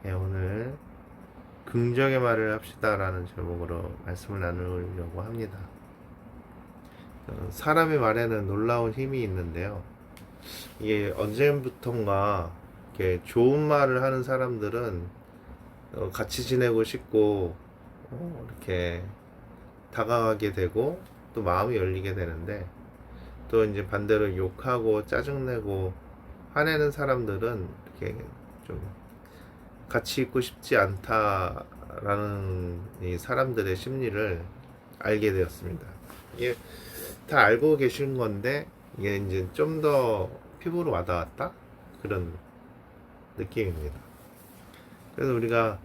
오늘 긍정의 말을 합시다라는 제목으로 말씀을 나누려고 합니다. 사람의 말에는 놀라운 힘이 있는데요. 이게 언제부턴가 이렇게 좋은 말을 하는 사람들은 같이 지내고 싶고 이렇게 다가가게 되고 또 마음이 열리게 되는데, 또 이제 반대로 욕하고 짜증내고 화내는 사람들은 이렇게 좀 같이 있고 싶지 않다라는 이 사람들의 심리를 알게 되었습니다. 이게 다 알고 계신 건데 이게 이제 좀 더 피부로 와닿았다, 그런 느낌입니다. 그래서 우리가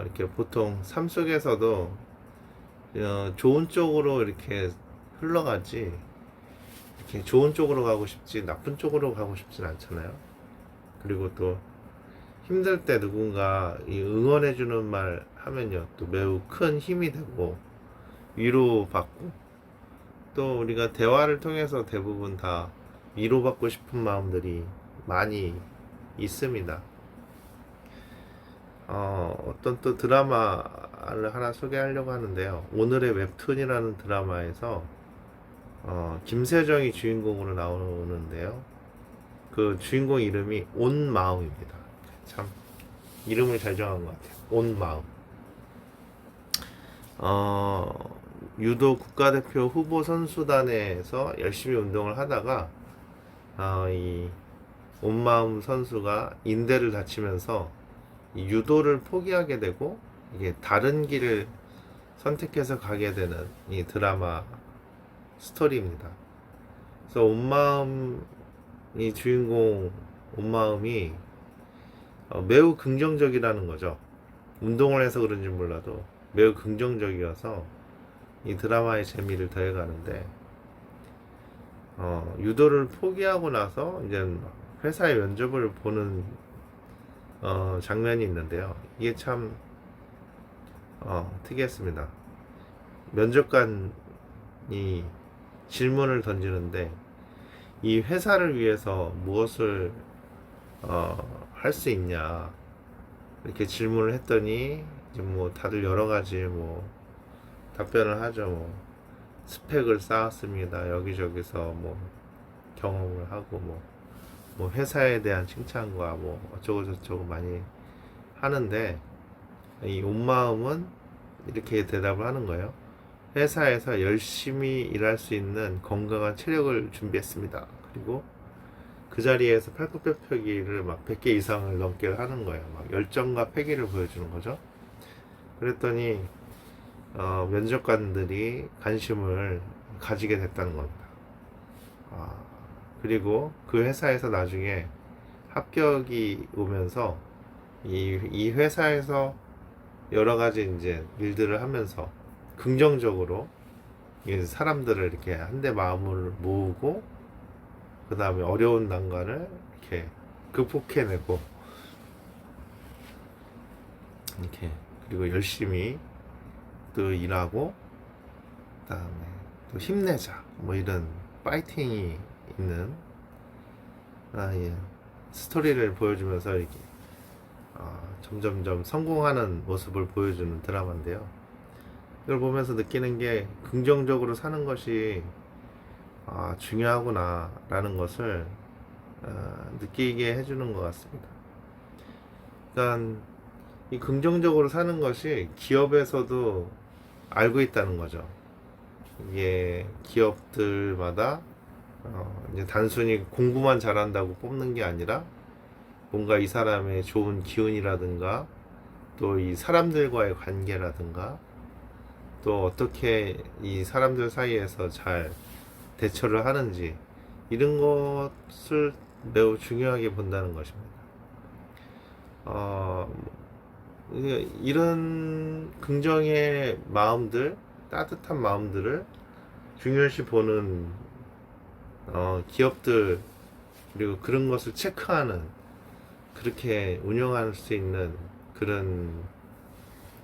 이렇게 보통 삶 속에서도 좋은 쪽으로 이렇게 흘러가지, 이렇게 좋은 쪽으로 가고 싶지 나쁜 쪽으로 가고 싶진 않잖아요. 그리고 또 힘들 때 누군가 이 응원해주는 말 하면요, 또 매우 큰 힘이 되고 위로받고, 또 우리가 대화를 통해서 대부분 다 위로받고 싶은 마음들이 많이 있습니다. 어떤 또 드라마를 하나 소개하려고 하는데요. 오늘의 웹툰이라는 드라마에서 김세정이 주인공으로 나오는데요. 그 주인공 이름이 온마음입니다. 참 이름을 잘 정한 것 같아요. 온마음. 유도 국가대표 후보 선수단에서 열심히 운동을 하다가 이 온마음 선수가 인대를 다치면서 이 유도를 포기하게 되고 이게 다른 길을 선택해서 가게 되는 이 드라마 스토리입니다. 그래서 온마음, 이 주인공 온마음이 매우 긍정적이라는 거죠. 운동을 해서 그런지 몰라도 매우 긍정적이어서 이 드라마의 재미를 더해가는데, 유도를 포기하고 나서 이제 회사의 면접을 보는 장면이 있는데요. 이게 참 특이했습니다. 면접관이 질문을 던지는데 이 회사를 위해서 무엇을 할 수 있냐 이렇게 질문을 했더니, 이제 뭐 다들 여러 가지 뭐 답변을 하죠. 뭐 스펙을 쌓았습니다. 여기저기서 뭐 경험을 하고 뭐 회사에 대한 칭찬과 뭐 어쩌고 저쩌고 많이 하는데, 이 온마음은 이렇게 대답을 하는 거예요. 회사에서 열심히 일할 수 있는 건강한 체력을 준비했습니다. 그리고 그 자리에서 팔굽혀펴기를 막 100개 이상을 넘게 하는 거예요. 막 열정과 패기를 보여주는 거죠. 그랬더니 면접관들이 관심을 가지게 됐다는 겁니다. 그리고 그 회사에서 나중에 합격이 오면서 이 회사에서 여러 가지 이제 일들을 하면서 긍정적으로 사람들을 이렇게 한데 마음을 모으고, 그 다음에 어려운 난관을 이렇게 극복해내고, 이렇게 그리고 열심히 또 일하고, 그 다음에 또 힘내자 뭐 이런 파이팅이 있는 예, 스토리를 보여주면서 이렇게 점점점 성공하는 모습을 보여주는 드라마인데요. 이걸 보면서 느끼는 게 긍정적으로 사는 것이 중요하구나 라는 것을 느끼게 해주는 것 같습니다. 일단 이 긍정적으로 사는 것이 기업에서도 알고 있다는 거죠. 이게 기업들마다 이제 단순히 공부만 잘한다고 뽑는 게 아니라 뭔가 이 사람의 좋은 기운이라든가 또 이 사람들과의 관계라든가 또 어떻게 이 사람들 사이에서 잘 대처를 하는지, 이런 것을 매우 중요하게 본다는 것입니다. 이런 긍정의 마음들, 따뜻한 마음들을 중요시 보는 기업들, 그리고 그런 것을 체크하는, 그렇게 운영할 수 있는 그런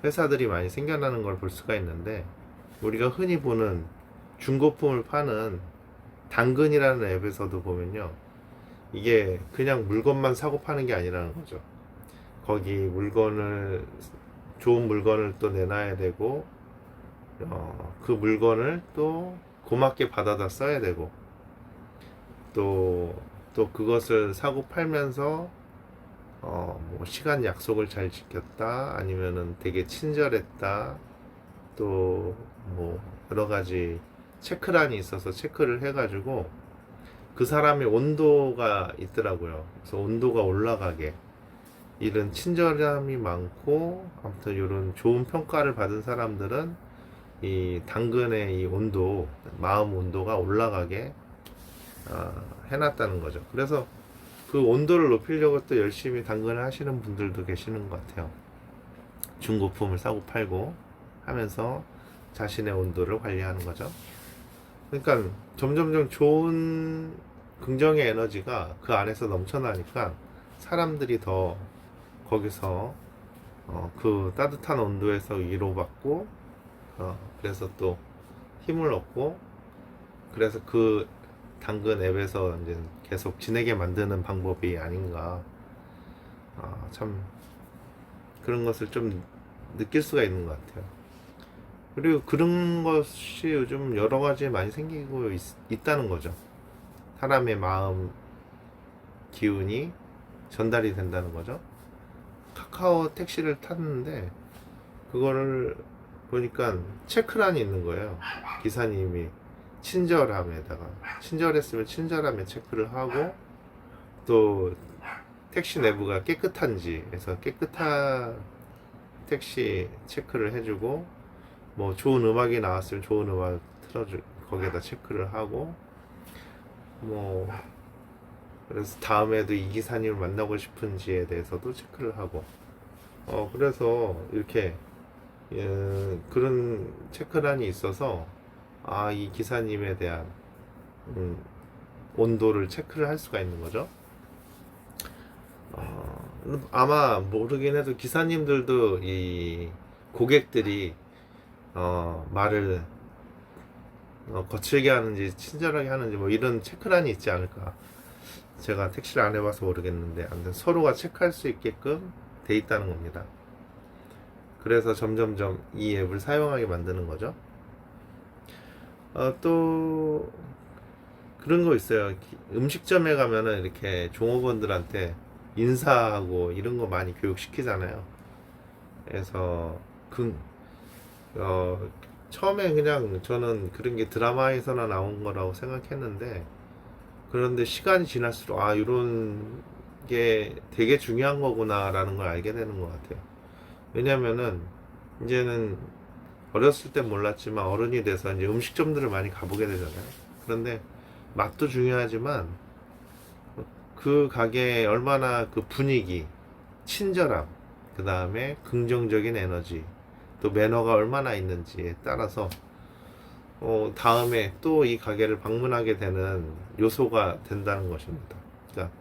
회사들이 많이 생겨나는 걸 볼 수가 있는데, 우리가 흔히 보는 중고품을 파는 당근이라는 앱에서도 보면요, 이게 그냥 물건만 사고 파는 게 아니라는 거죠. 거기 물건을 좋은 물건을 또 내놔야 되고 그 물건을 또 고맙게 받아다 써야 되고 또 그것을 사고 팔면서 뭐 시간 약속을 잘 지켰다 아니면은 되게 친절했다 또 뭐 여러 가지 체크란이 있어서 체크를 해가지고 그 사람의 온도가 있더라고요. 그래서 온도가 올라가게 이런 친절함이 많고 아무튼 이런 좋은 평가를 받은 사람들은 이 당근의 이 온도 마음 온도가 올라가게 해놨다는 거죠. 그래서 그 온도를 높이려고 또 열심히 당근을 하시는 분들도 계시는 것 같아요. 중고품을 사고 팔고 하면서 자신의 온도를 관리하는 거죠. 그러니까 점점점 좋은 긍정의 에너지가 그 안에서 넘쳐나니까 사람들이 더 거기서 그 따뜻한 온도에서 위로받고 그래서 또 힘을 얻고 그래서 그 당근 앱에서 이제 계속 지내게 만드는 방법이 아닌가 참 그런 것을 좀 느낄 수가 있는 것 같아요. 그리고 그런 것이 요즘 여러 가지 많이 생기고 있다는 거죠. 사람의 마음 기운이 전달이 된다는 거죠. 카카오 택시를 탔는데 그거를 보니까 체크란이 있는 거예요. 기사님이 친절했으면 친절함에 체크를 하고 또 택시 내부가 깨끗한지 해서 깨끗한 택시 체크를 해주고 뭐 좋은 음악이 나왔으면 좋은 음악 틀어주 거기에다 체크를 하고 뭐 그래서 다음에도 이 기사님을 만나고 싶은지에 대해서도 체크를 하고 그래서 이렇게 그런 체크란이 있어서 이 기사님에 대한 온도를 체크를 할 수가 있는 거죠. 아마 모르긴 해도 기사님들도 이 고객들이 말을 거칠게 하는지 친절하게 하는지 뭐 이런 체크란이 있지 않을까. 제가 택시를 안 해봐서 모르겠는데 아무튼 서로가 체크할 수 있게끔 돼 있다는 겁니다. 그래서 점점점 이 앱을 사용하게 만드는 거죠. 또 그런 거 있어요. 음식점에 가면은 이렇게 종업원들한테 인사하고 이런 거 많이 교육시키잖아요. 그래서 처음에 그냥 저는 그런 게 드라마에서나 나온 거라고 생각했는데 그런데 시간이 지날수록 이런 게 되게 중요한 거구나 라는 걸 알게 되는 것 같아요. 왜냐면은 이제는 어렸을 땐 몰랐지만 어른이 돼서 이제 음식점들을 많이 가보게 되잖아요. 그런데 맛도 중요하지만 그 가게에 얼마나 그 분위기, 친절함, 그 다음에 긍정적인 에너지, 또 매너가 얼마나 있는지에 따라서 다음에 또 이 가게를 방문하게 되는 요소가 된다는 것입니다. 그러니까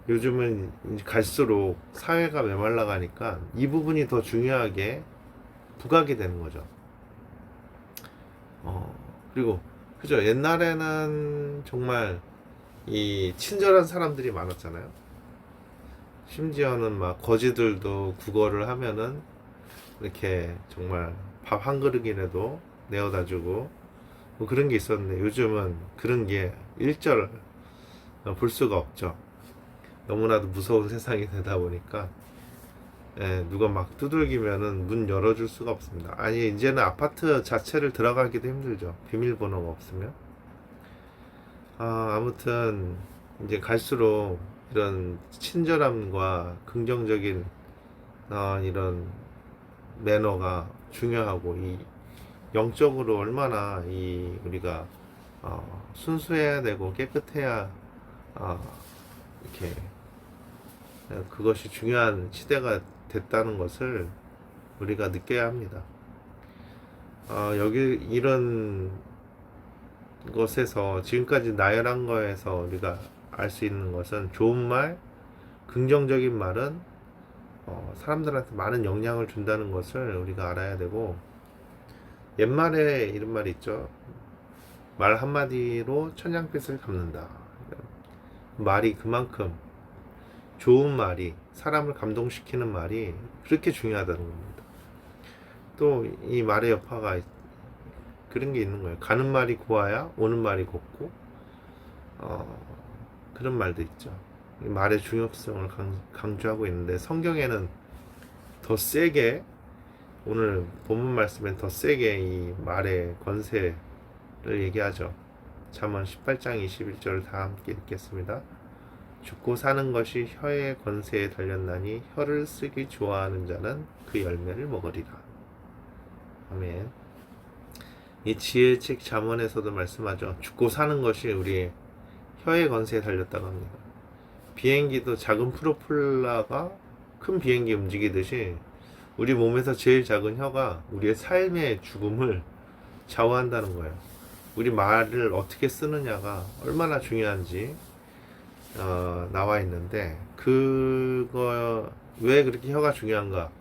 요즘은 갈수록 사회가 메말라 가니까 이 부분이 더 중요하게 부각이 되는 거죠. 그리고 그죠? 옛날에는 정말 이 친절한 사람들이 많았잖아요. 심지어는 막 거지들도 국어를 하면은 이렇게 정말 밥 한 그릇이라도 내어다 주고 뭐 그런 게 있었는데 요즘은 그런 게 일절 볼 수가 없죠. 너무나도 무서운 세상이 되다 보니까 누가 막 두들기면은 문 열어줄 수가 없습니다. 아니 이제는 아파트 자체를 들어가기도 힘들죠. 비밀번호가 없으면. 아무튼 이제 갈수록 이런 친절함과 긍정적인 이런 매너가 중요하고 이 영적으로 얼마나 이 우리가 순수해야 되고 깨끗해야 이렇게 그것이 중요한 시대가 됐다는 것을 우리가 느껴야 합니다. 여기 이런 것에서 지금까지 나열한 거에서 우리가 알 수 있는 것은 좋은 말, 긍정적인 말은 사람들한테 많은 영향을 준다는 것을 우리가 알아야 되고 옛말에 이런 말이 있죠. 말 한마디로 천냥빚을 갚는다. 말이 그만큼 좋은 말이, 사람을 감동시키는 말이 그렇게 중요하다는 겁니다. 또 이 말의 여파가 그런 게 있는 거예요. 가는 말이 고와야 오는 말이 곱고, 그런 말도 있죠. 이 말의 중요성을 강조하고 있는데, 성경에는 더 세게, 오늘 본문 말씀엔 더 세게 이 말의 권세를 얘기하죠. 잠언 18장 21절을 다 함께 읽겠습니다. 죽고 사는 것이 혀의 권세에 달렸나니 혀를 쓰기 좋아하는 자는 그 열매를 먹으리라. 아멘. 이 지혜의 책 잠언에서도 말씀하죠. 죽고 사는 것이 우리의 혀의 권세에 달렸다고 합니다. 비행기도 작은 프로펠러가 큰 비행기 움직이듯이 우리 몸에서 제일 작은 혀가 우리의 삶의 죽음을 좌우한다는 거예요. 우리 말을 어떻게 쓰느냐가 얼마나 중요한지 나와 있는데, 그거 왜 그렇게 혀가 중요한가?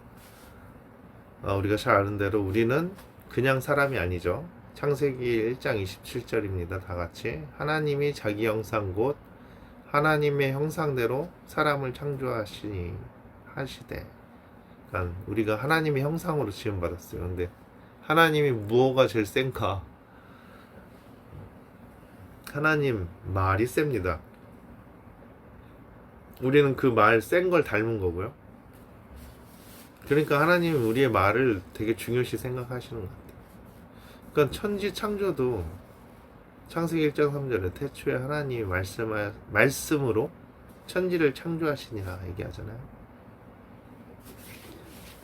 우리가 잘 아는 대로 우리는 그냥 사람이 아니죠. 창세기 1장 27절입니다. 다 같이. 하나님이 자기 형상 곧 하나님의 형상대로 사람을 창조하시니 하시되. 그러니까 우리가 하나님의 형상으로 지음받았어요. 근데 하나님이 무엇가 제일 센가? 하나님 말이 셉니다. 우리는 그 말 센 걸 닮은 거고요. 그러니까 하나님은 우리의 말을 되게 중요시 생각하시는 것 같아요. 그러니까 천지 창조도 창세기 1장 3절에 태초에 하나님이 말씀으로 천지를 창조하시니라 얘기하잖아요.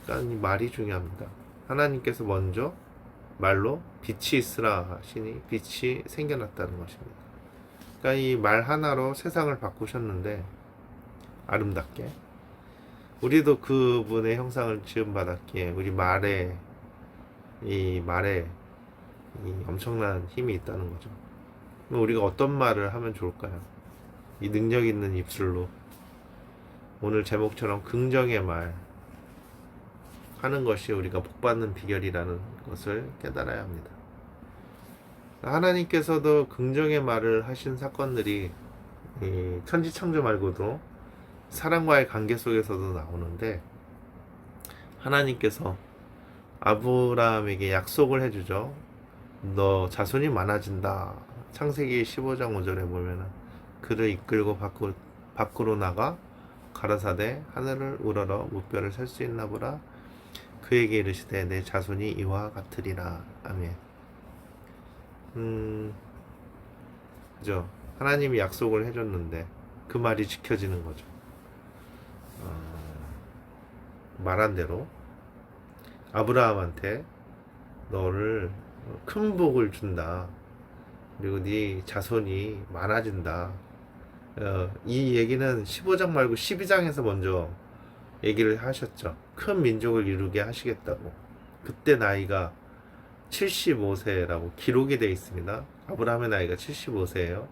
그러니까 이 말이 중요합니다. 하나님께서 먼저 말로 빛이 있으라 하시니 빛이 생겨났다는 것입니다. 그러니까 이 말 하나로 세상을 바꾸셨는데, 아름답게 우리도 그분의 형상을 지음받았기에 우리 말에 이 엄청난 힘이 있다는 거죠. 그럼 우리가 어떤 말을 하면 좋을까요? 이 능력 있는 입술로 오늘 제목처럼 긍정의 말 하는 것이 우리가 복받는 비결이라는 것을 깨달아야 합니다. 하나님께서도 긍정의 말을 하신 사건들이 이 천지창조 말고도 사람과의 관계 속에서도 나오는데, 하나님께서 아브라함에게 약속을 해주죠. 너 자손이 많아진다. 창세기 15장 5절에 보면은 그를 이끌고 밖으로 나가 가라사대 하늘을 우러러 무뼈를 셀 수 있나 보라. 그에게 이르시되 내 자손이 이와 같으리라. 아멘. 그죠? 하나님이 약속을 해줬는데 그 말이 지켜지는 거죠. 말한 대로 아브라함한테 너를 큰 복을 준다. 그리고 네 자손이 많아진다. 이 얘기는 15장 말고 12장에서 먼저 얘기를 하셨죠. 큰 민족을 이루게 하시겠다고. 그때 나이가 75세라고 기록이 되어 있습니다. 아브라함의 나이가 75세예요.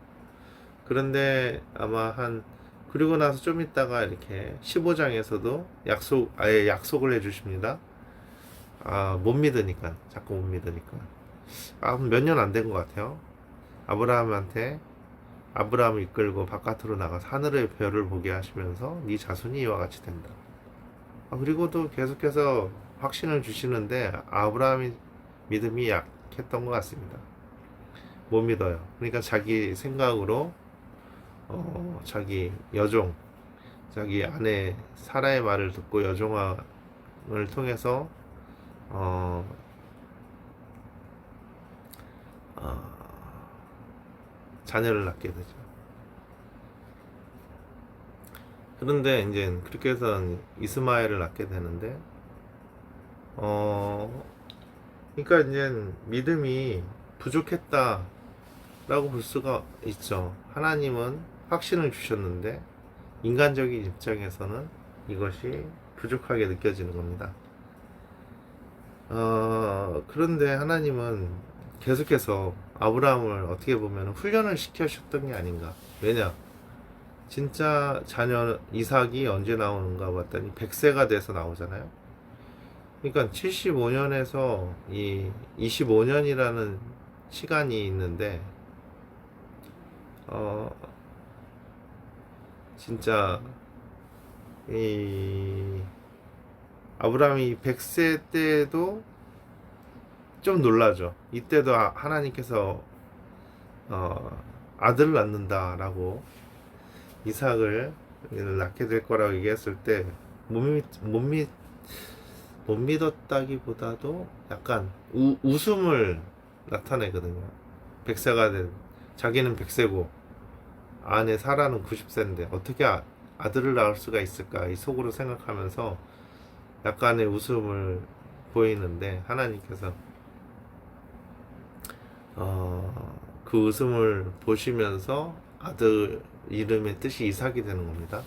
그런데 아마 그리고 나서 좀 있다가 이렇게 15장에서도 아예 약속을 해주십니다. 못 믿으니까, 자꾸 못 믿으니까. 몇 년 안 된 것 같아요. 아브라함을 이끌고 바깥으로 나가서 하늘의 별을 보게 하시면서 네 자손이 이와 같이 된다. 그리고도 계속해서 확신을 주시는데 아브라함이 믿음이 약했던 것 같습니다. 못 믿어요. 그러니까 자기 생각으로 자기 아내 사라의 말을 듣고 여종을 통해서 자녀를 낳게 되죠. 그런데 이제 그렇게 해서 이스마엘을 낳게 되는데, 그러니까 이제 믿음이 부족했다라고 볼 수가 있죠. 하나님은 확신을 주셨는데 인간적인 입장에서는 이것이 부족하게 느껴지는 겁니다. 그런데 하나님은 계속해서 아브라함을 어떻게 보면 훈련을 시켜주셨던 게 아닌가. 왜냐? 진짜 자녀 이삭이 언제 나오는가 봤더니 100세가 돼서 나오잖아요. 그러니까 75년에서 이 25년이라는 시간이 있는데, 진짜 이 아브라함이 100세 때도 좀 놀라죠. 이때도 하나님께서 아들을 낳는다라고 이삭을 낳게 될 거라고 얘기했을 때 못 믿었다기보다도 약간 웃음을 나타내거든요. 100세가 된 자기는 100세고 아내 사라는 90세인데 어떻게 아들을 낳을 수가 있을까 이 속으로 생각하면서 약간의 웃음을 보이는데 하나님께서 그 웃음을 보시면서 아들 이름의 뜻이 이삭이 되는 겁니다.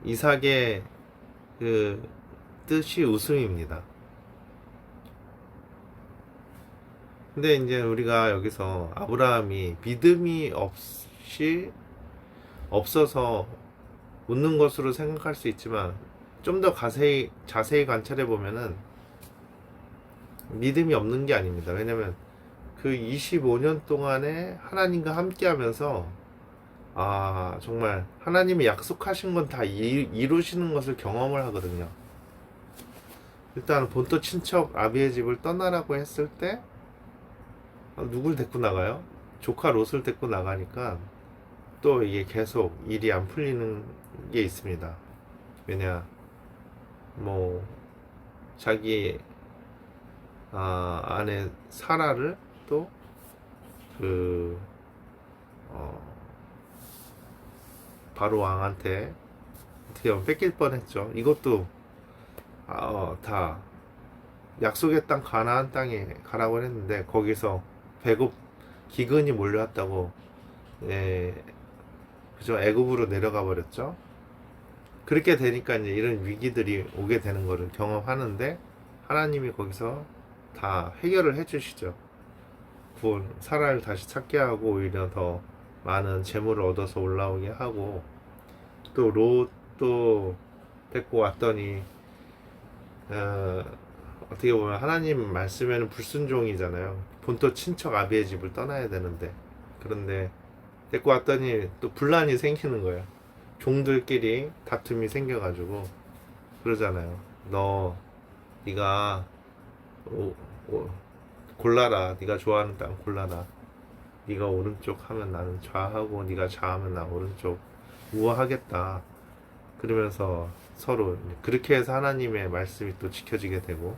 이삭의 그 뜻이 웃음입니다. 근데 이제 우리가 여기서 아브라함이 믿음이 없어서 웃는 것으로 생각할 수 있지만 좀 더 자세히 관찰해 보면은 믿음이 없는 게 아닙니다. 왜냐면 그 25년 동안에 하나님과 함께 하면서 정말 하나님이 약속하신 건 다 이루시는 것을 경험을 하거든요. 일단 본토 친척 아비의 집을 떠나라고 했을 때 누굴 데리고 나가요? 조카 롯을 데리고 나가니까 또 이게 계속 일이 안 풀리는 게 있습니다. 왜냐 뭐 자기 아내 사라를 또 그 바로 왕한테 어떻게 보면 뺏길 뻔했죠. 이것도 다 약속의 땅 가나안 땅에 가라고 했는데 거기서 기근이 몰려왔다고 그죠? 애굽으로 내려가 버렸죠. 그렇게 되니까 이제 이런 위기들이 오게 되는 거를 경험하는데 하나님이 거기서 다 해결을 해주시죠. 사라를 다시 찾게 하고 오히려 더 많은 재물을 얻어서 올라오게 하고 또 롯도 데리고 왔더니 어떻게 보면 하나님 말씀에는 불순종이잖아요. 본토 친척 아비의 집을 떠나야 되는데 그런데 데리고 왔더니 또 분란이 생기는 거예요. 종들끼리 다툼이 생겨가지고 그러잖아요. 네가 골라라. 네가 좋아하는 땅 골라라. 네가 오른쪽 하면 나는 좌하고 네가 좌하면 나 오른쪽 우아하겠다. 그러면서 서로 그렇게 해서 하나님의 말씀이 또 지켜지게 되고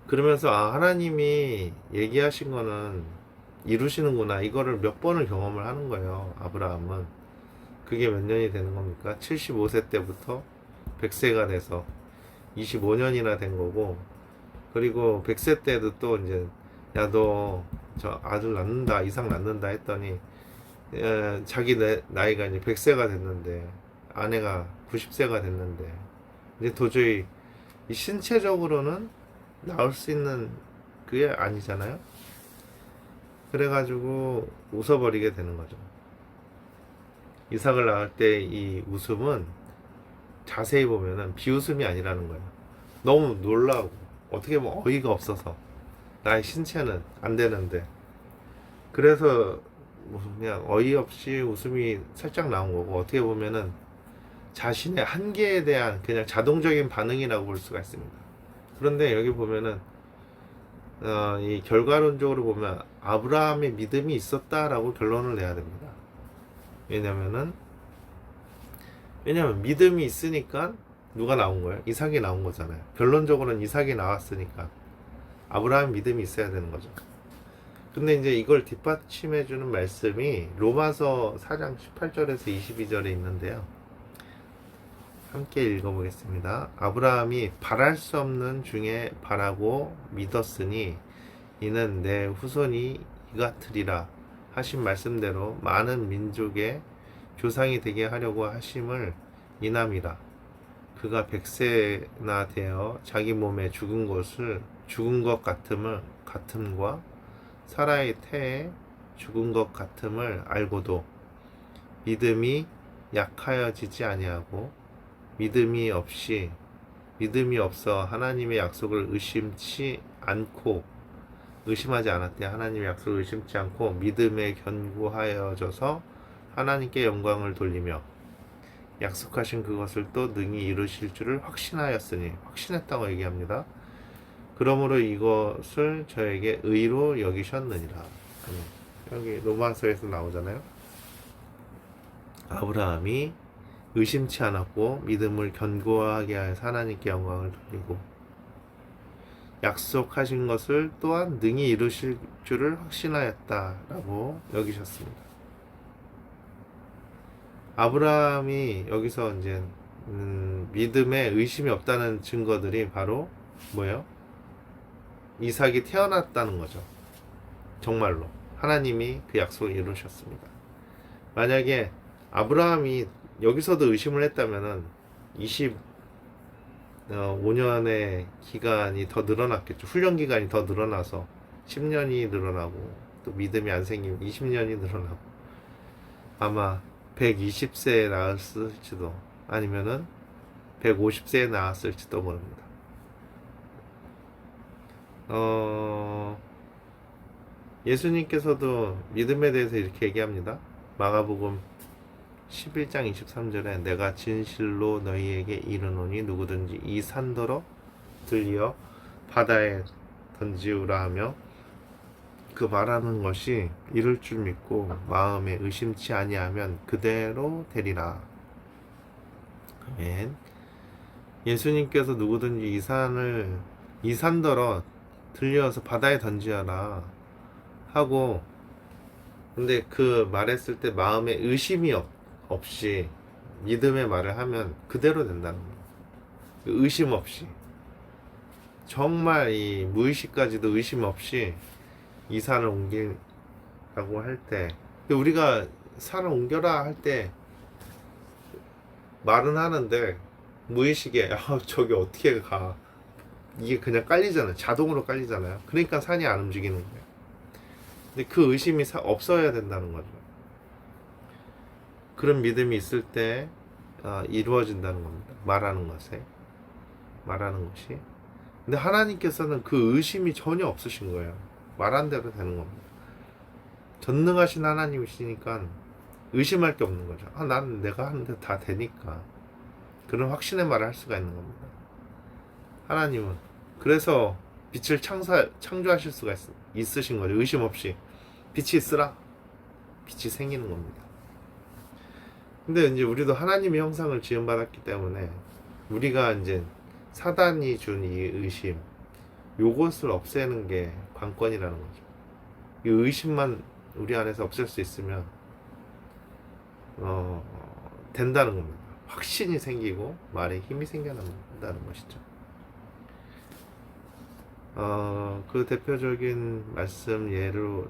그러면서 하나님이 얘기하신 거는 이루시는구나. 이거를 몇 번을 경험을 하는 거예요. 아브라함은. 그게 몇 년이 되는 겁니까? 75세 때부터 100세가 돼서 25년이나 된 거고 그리고 100세 때도 또 이제 야 너 저 아들 낳는다 이상 낳는다 했더니 자기 나이가 이제 100세가 됐는데 아내가 90세가 됐는데 이제 도저히 이 신체적으로는 나올 수 있는 그게 아니잖아요. 그래가지고 웃어버리게 되는 거죠. 이삭을 낳을 때 이 웃음은 자세히 보면은 비웃음이 아니라는 거예요. 너무 놀라고 어떻게 보면 어이가 없어서 나의 신체는 안 되는데 그래서 그냥 어이없이 웃음이 살짝 나온 거고 어떻게 보면은 자신의 한계에 대한 그냥 자동적인 반응이라고 볼 수가 있습니다. 그런데 여기 보면은 이 결과론적으로 보면 아브라함의 믿음이 있었다라고 결론을 내야 됩니다. 왜냐면 믿음이 있으니까 누가 나온 거예요? 이삭이 나온 거잖아요. 결론적으로는 이삭이 나왔으니까 아브라함 믿음이 있어야 되는 거죠. 근데 이제 이걸 뒷받침해 주는 말씀이 로마서 4장 18절에서 22절에 있는데요. 함께 읽어보겠습니다. 아브라함이 바랄 수 없는 중에 바라고 믿었으니 이는 내 후손이 이같으리라 하신 말씀대로 많은 민족의 조상이 되게 하려고 하심을 인함이라. 그가 100세나 되어 자기 몸에 죽은 것 같음과 사라의 태에 죽은 것 같음을 알고도 믿음이 약하여지지 아니하고 믿음이 없어 하나님의 약속을 의심하지 않았대. 하나님의 약속을 의심치 않고 믿음에 견고하여져서 하나님께 영광을 돌리며 약속하신 그것을 또 능히 이루실 줄을 확신하였으니, 확신했다고 얘기합니다. 그러므로 이것을 저에게 의로 여기셨느니라. 여기 로마서에서 나오잖아요. 아브라함이 의심치 않았고 믿음을 견고하게 하여서 하나님께 영광을 돌리고 약속하신 것을 또한 능히 이루실 줄을 확신하였다라고 여기셨습니다. 아브라함이 여기서 이제 믿음에 의심이 없다는 증거들이 바로 뭐예요? 이삭이 태어났다는 거죠. 정말로 하나님이 그 약속을 이루셨습니다. 만약에 아브라함이 여기서도 의심을 했다면은 25년의 기간이 더 늘어났겠죠. 훈련 기간이 더 늘어나서 10년이 늘어나고 또 믿음이 안 생기면 20년이 늘어나고 아마 120세에 나았을지도 아니면은 150세에 나았을지도 모릅니다. 예수님께서도 믿음에 대해서 이렇게 얘기합니다. 마가복음 11장 23절에 내가 진실로 너희에게 이르노니 누구든지 이 산더러 들리어 바다에 던지우라 하며 그 말하는 것이 이룰 줄 믿고 마음에 의심치 아니하면 그대로 되리라. 아멘. 예수님께서 누구든지 이 산더러 들려서 바다에 던지어라 하고, 근데 그 말했을 때 마음에 의심이 없이 믿음의 말을 하면 그대로 된다는 거예요. 의심 없이, 정말 이 무의식까지도 의심 없이 이 산을 옮기라고 할 때, 우리가 산을 옮겨라 할 때 말은 하는데 무의식에 저기 어떻게 가, 이게 그냥 깔리잖아요. 자동으로 깔리잖아요. 그러니까 산이 안 움직이는 거예요. 근데 그 의심이 없어야 된다는 거죠. 그런 믿음이 있을 때 이루어진다는 겁니다. 말하는 것이. 근데 하나님께서는 그 의심이 전혀 없으신 거예요. 말한 대로 되는 겁니다. 전능하신 하나님이시니까 의심할 게 없는 거죠. 난 내가 하는데 다 되니까. 그런 확신의 말을 할 수가 있는 겁니다. 하나님은 그래서 빛을 창조하실 수가 있으신 거죠. 의심 없이 빛이 있으라, 빛이 생기는 겁니다. 근데 이제 우리도 하나님의 형상을 지음받았기 때문에 우리가 이제 사단이 준 이 의심, 요것을 없애는 게 관건이라는 거죠. 이 의심만 우리 안에서 없앨 수 있으면 된다는 겁니다. 확신이 생기고 말에 힘이 생겨난다는 것이죠. 그 대표적인 말씀 예로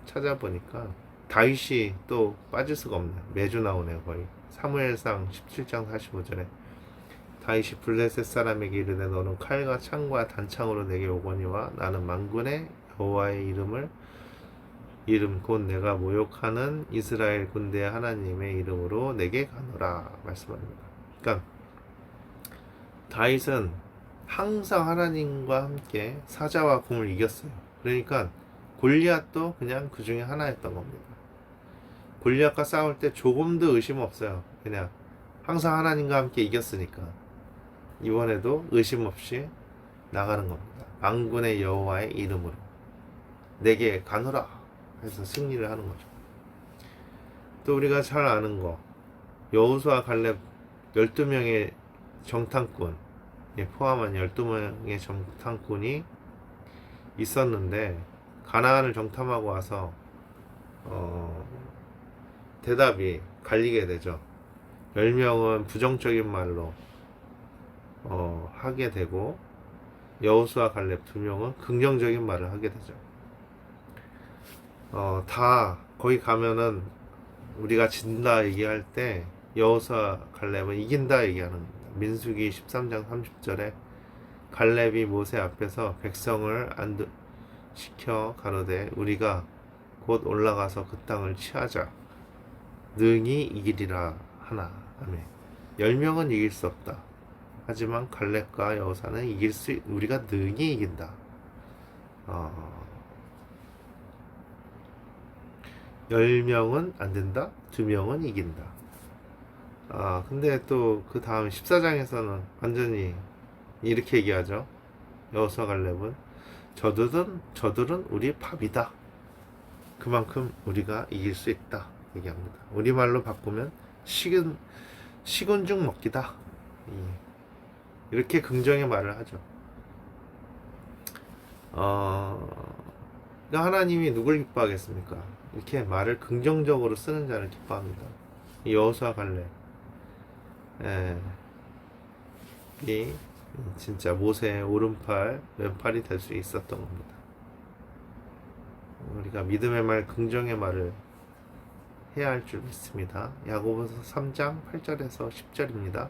찾아보니까 다윗이 또 빠질 수가 없네요. 매주 나오네요. 거의 사무엘상 17장 45절에 다윗이 블레셋 사람에게 이르되 너는 칼과 창과 단창으로 내게 오거니와 나는 만군의 여호와의 이름 곧 내가 모욕하는 이스라엘 군대의 하나님의 이름으로 내게 가노라 말씀합니다. 그러니까 다윗은 항상 하나님과 함께 사자와 곰을 이겼어요. 그러니까 골리앗도 그냥 그 중에 하나였던 겁니다. 골리앗과 싸울 때 조금도 의심 없어요. 그냥 항상 하나님과 함께 이겼으니까 이번에도 의심 없이 나가는 겁니다. 만군의 여호와의 이름으로 내게 가노라 해서 승리를 하는 거죠. 또 우리가 잘 아는 거, 여호수아 갈렙 12명의 정탐꾼 포함한 12명의 정탐꾼이 있었는데 가나안을 정탐하고 와서 대답이 갈리게 되죠. 10명은 부정적인 말로 하게 되고 여호수아 갈렙 2명은 긍정적인 말을 하게 되죠. 다 거기 가면은 우리가 진다 얘기할 때 여호수아 갈렙은 이긴다 얘기하는 겁니다. 민수기 13장 30절에 갈렙이 모세 앞에서 백성을 안시켜 가로되 우리가 곧 올라가서 그 땅을 취하자 능히 이기리라 하나. 아멘. 10명은 이길 수 없다. 하지만 갈렙과 여호사는 우리가 능히 이긴다. 10명은 안 된다. 2명은 이긴다. 근데 또 그 다음 14장에서는 완전히 이렇게 얘기하죠. 여호수아 갈렙은 저들은 우리 밥이다. 그만큼 우리가 이길 수 있다. 얘기합니다. 우리말로 바꾸면 식은 죽 먹기다. 이렇게 긍정의 말을 하죠. 그러니까 하나님이 누굴 기뻐하겠습니까? 이렇게 말을 긍정적으로 쓰는 자를 기뻐합니다. 여호수아 갈렙, 이 진짜 모세의 오른팔, 왼팔이 될 수 있었던 겁니다. 우리가 믿음의 말, 긍정의 말을 해야 할 줄 믿습니다. 야고보서 3장 8절에서 10절입니다.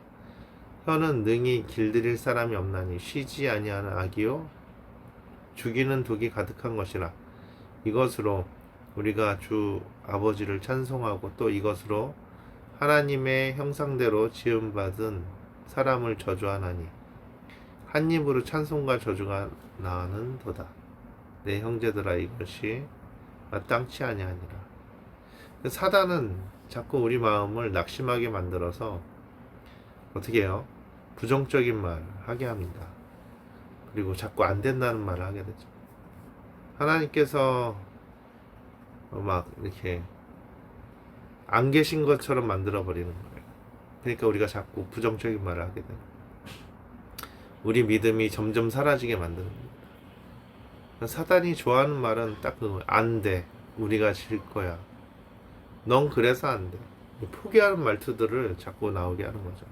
혀는 능히 길들일 사람이 없나니 쉬지 아니하는 악이요 죽이는 독이 가득한 것이라. 이것으로 우리가 주 아버지를 찬송하고 또 이것으로 하나님의 형상대로 지음받은 사람을 저주하나니 한 입으로 찬송과 저주가 나는도다. 내 형제들아, 이것이 마땅치 아니하니라. 사단은 자꾸 우리 마음을 낙심하게 만들어서 어떻게 해요? 부정적인 말 하게 합니다. 그리고 자꾸 안 된다는 말을 하게 되죠. 하나님께서 막 이렇게 안 계신 것처럼 만들어 버리는 거예요. 그러니까 우리가 자꾸 부정적인 말을 하게 돼요. 우리 믿음이 점점 사라지게 만드는 거예요. 사단이 좋아하는 말은 딱 그거, 안 돼. 우리가 질 거야. 넌 그래서 안 돼. 포기하는 말투들을 자꾸 나오게 하는 거죠.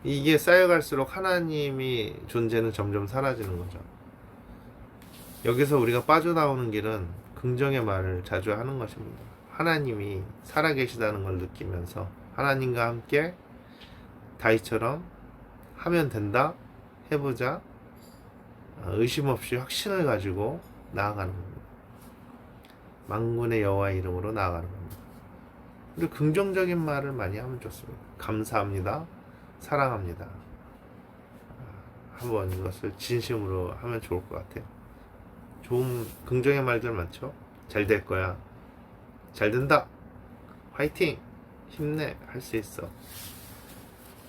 이게 쌓여갈수록 하나님이 존재는 점점 사라지는 거죠. 여기서 우리가 빠져나오는 길은 긍정의 말을 자주 하는 것입니다. 하나님이 살아계시다는 걸 느끼면서 하나님과 함께 다윗처럼 하면 된다, 해보자, 의심 없이 확신을 가지고 나아가는 겁니다. 만군의 여호와의 이름으로 나아가는 겁니다. 그리고 긍정적인 말을 많이 하면 좋습니다. 감사합니다, 사랑합니다. 한번 이것을 진심으로 하면 좋을 것 같아요. 좋은 긍정의 말들 많죠. 잘 될 거야, 잘 된다, 화이팅, 힘내, 할 수 있어.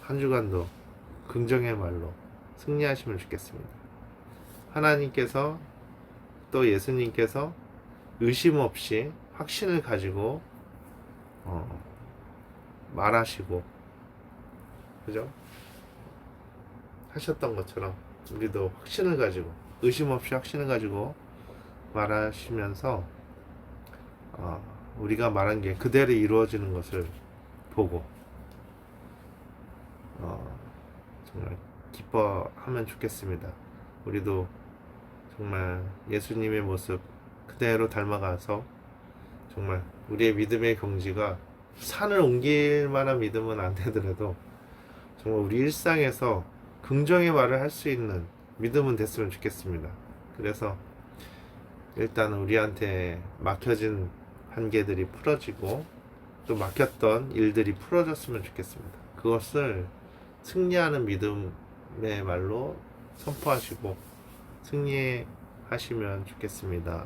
한 주간도 긍정의 말로 승리하시면 좋겠습니다. 하나님께서 또 예수님께서 의심 없이 확신을 가지고 말하시고, 그죠? 하셨던 것처럼 우리도 확신을 가지고, 의심 없이 확신을 가지고 말하시면서 우리가 말한 게 그대로 이루어지는 것을 보고 정말 기뻐하면 좋겠습니다. 우리도 정말 예수님의 모습 그대로 닮아가서 정말 우리의 믿음의 경지가 산을 옮길 만한 믿음은 안 되더라도 정말 우리 일상에서 긍정의 말을 할 수 있는 믿음은 됐으면 좋겠습니다. 그래서 일단 우리한테 막혀진 한계들이 풀어지고 또 막혔던 일들이 풀어졌으면 좋겠습니다. 그것을 승리하는 믿음의 말로 선포하시고 승리하시면 좋겠습니다.